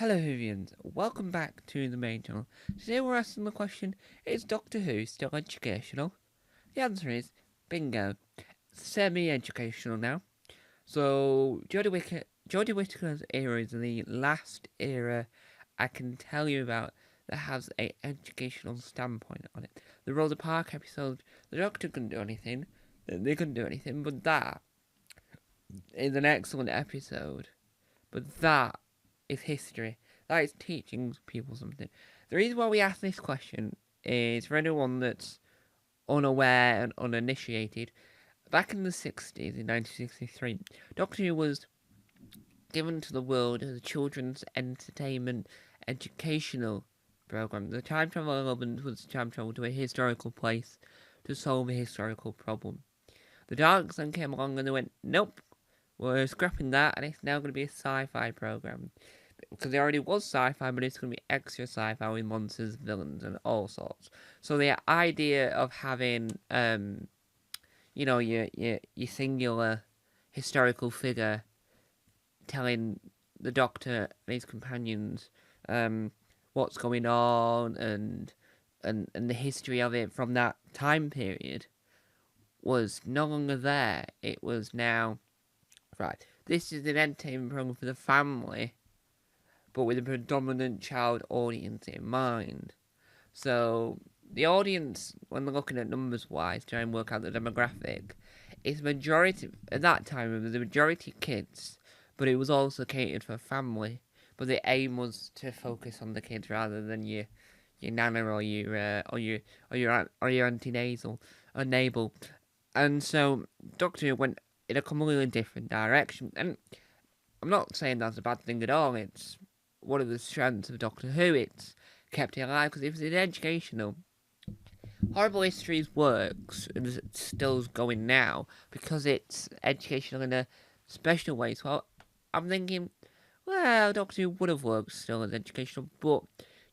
Hello Whovians, welcome back to the main channel. Today we're asking the question, is Doctor Who still educational? The answer is, bingo, semi-educational now. So, Jodie Whittaker's era is the last era I can tell you about that has an educational standpoint on it. The Rosa Parks episode, the Doctor couldn't do anything, they couldn't do anything, but that is an excellent episode. But that is history. That is teaching people something. The reason why we ask this question is for anyone that's unaware and uninitiated. Back in the 60s, in 1963, Doctor Who was given to the world as a children's entertainment educational program. The time travel element was time travel to a historical place to solve a historical problem. The Daleks then came along and they went, nope, we're scrapping that and it's now going to be a sci-fi program. Because it already was sci-fi, but it's going to be extra sci-fi with monsters, villains, and all sorts. So the idea of having, your singular historical figure telling the Doctor and his companions what's going on and the history of it from that time period was no longer there. It was now, right, this is an entertainment program for the family, but with a predominant child audience in mind. So the audience, when they're looking at numbers wise, try and work out the demographic, is majority at that time it was the majority kids, but it was also catered for family. But the aim was to focus on the kids rather than your nana or your auntie nasal or nabal. And so Doctor Who went in a completely different direction. And I'm not saying that's a bad thing at all. It's one of the strengths of Doctor Who. It's kept it alive because if it's educational, Horrible Histories works and it's still going now because it's educational in a special way. So I'm thinking, well, Doctor Who would have worked still as educational, but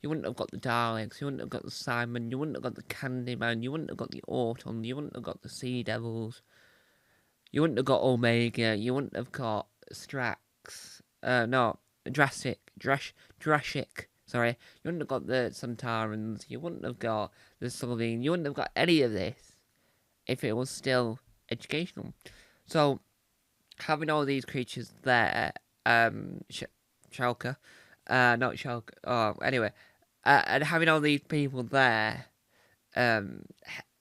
you wouldn't have got the Daleks, you wouldn't have got the Simon, you wouldn't have got the Candyman, you wouldn't have got the Autumn, you wouldn't have got the Sea Devils, you wouldn't have got Omega, you wouldn't have got Strax, no, Jurassic, sorry, you wouldn't have got the Santarans, you wouldn't have got the Sylvine, you wouldn't have got any of this if it was still educational. So, having all these creatures there, Shulker, not Shulker, anyway, and having all these people there,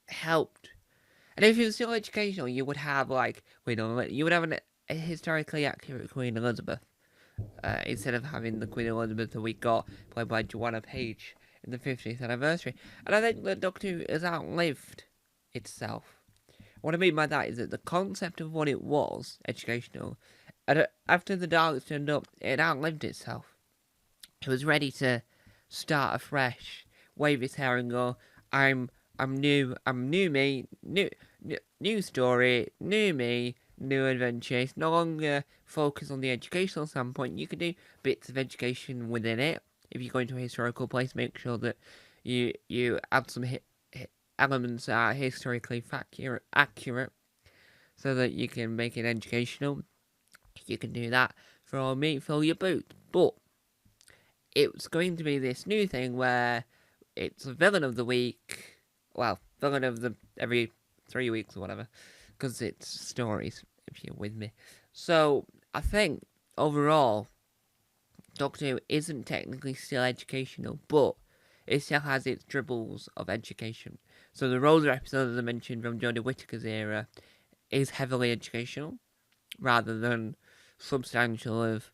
helped. And if it was still educational, you would have, you would have a historically accurate Queen Elizabeth. Instead of having the Queen Elizabeth that we got played by Joanna Page in the 50th anniversary. And I think that Doctor Who has outlived itself. What I mean by that is that the concept of what it was, educational, and after the Daleks turned up, it outlived itself. It was ready to start afresh, wave its hair and go, I'm new me, new story, new me, new adventure. It's no longer focused on the educational standpoint. You can do bits of education within it. If you're going to a historical place, make sure that you add some elements that are historically accurate, so that you can make it educational. You can do that for all me, fill your boots. But it's going to be this new thing where it's a villain of the week. Well, villain of the every 3 weeks or whatever, because it's stories, if you're with me. So, I think, overall, Doctor Who isn't technically still educational, but it still has its dribbles of education. So the Rosa episode, as I mentioned, from Jodie Whittaker's era, is heavily educational, rather than substantial of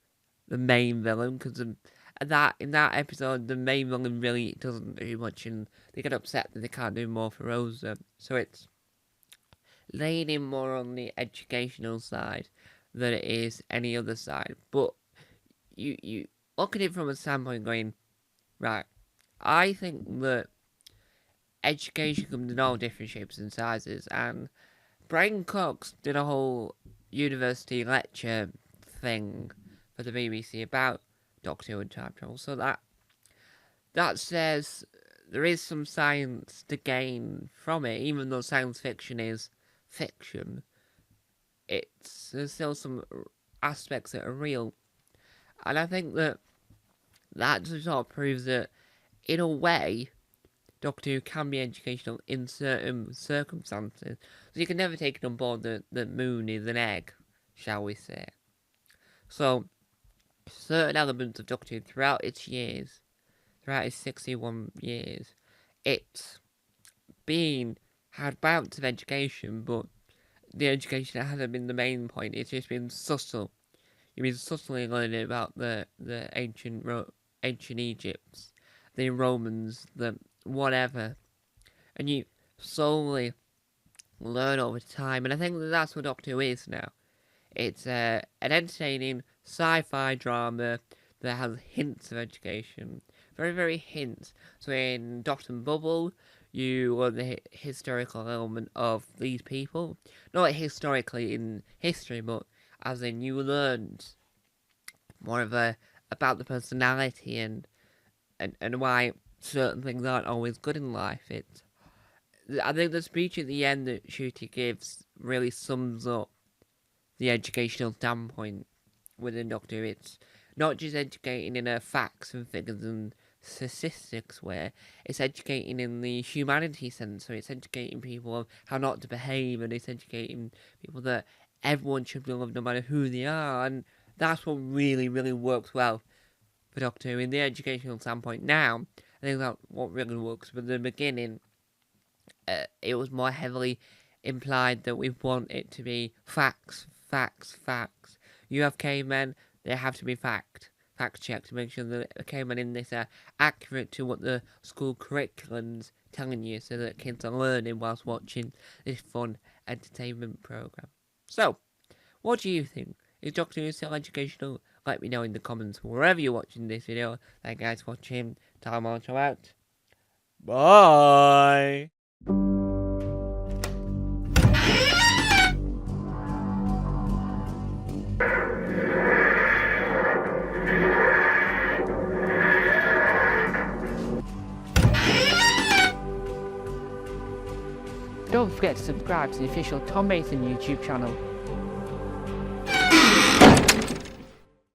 the main villain, because in that episode, the main villain really doesn't do much, and they get upset that they can't do more for Rosa. So it's leaning more on the educational side than it is any other side. But you look at it from a standpoint going, right, I think that education comes in all different shapes and sizes, and Brian Cox did a whole university lecture thing for the BBC about Doctor Who and time travel, so that says there is some science to gain from it, even though science fiction is fiction. There's still some aspects that are real, and I think that that just sort of proves that, in a way, Doctor Who can be educational in certain circumstances. So you can never take it on board that the moon is an egg, shall we say. So, certain elements of Doctor Who throughout its 61 years, it's had bouts of education, but the education hasn't been the main point. It's just been subtle. You've been subtly learning about the ancient Egypts, the Romans, the whatever, and you slowly learn over time. And I think that's what Doctor Who is now. It's an entertaining sci-fi drama that has hints of education, very, very hints. So in Doctor and Bubble, you learn the historical element of these people, not historically in history, but as in you learned more of about the personality and why certain things aren't always good in life. I think the speech at the end that Ncuti gives really sums up the educational standpoint within Doctor Who. It's not just educating in a facts and figures and statistics way, it's educating in the humanity sense. So it's educating people on how not to behave, and it's educating people that everyone should be loved no matter who they are, and that's what really, really works well for Doctor Who in the educational standpoint. Now, I think that's what really works. But in the beginning, it was more heavily implied that we want it to be facts, facts, facts. You have cavemen, they have to be fact checked to make sure that the cavemen in this are accurate to what the school curriculum's telling you, so that kids are learning whilst watching this fun entertainment program. So, what do you think? Is Doctor Who still educational? Let me know in the comments wherever you're watching this video. Thank you guys for watching. Time on to out. Bye. Don't forget to subscribe to the official Tom Mason YouTube channel.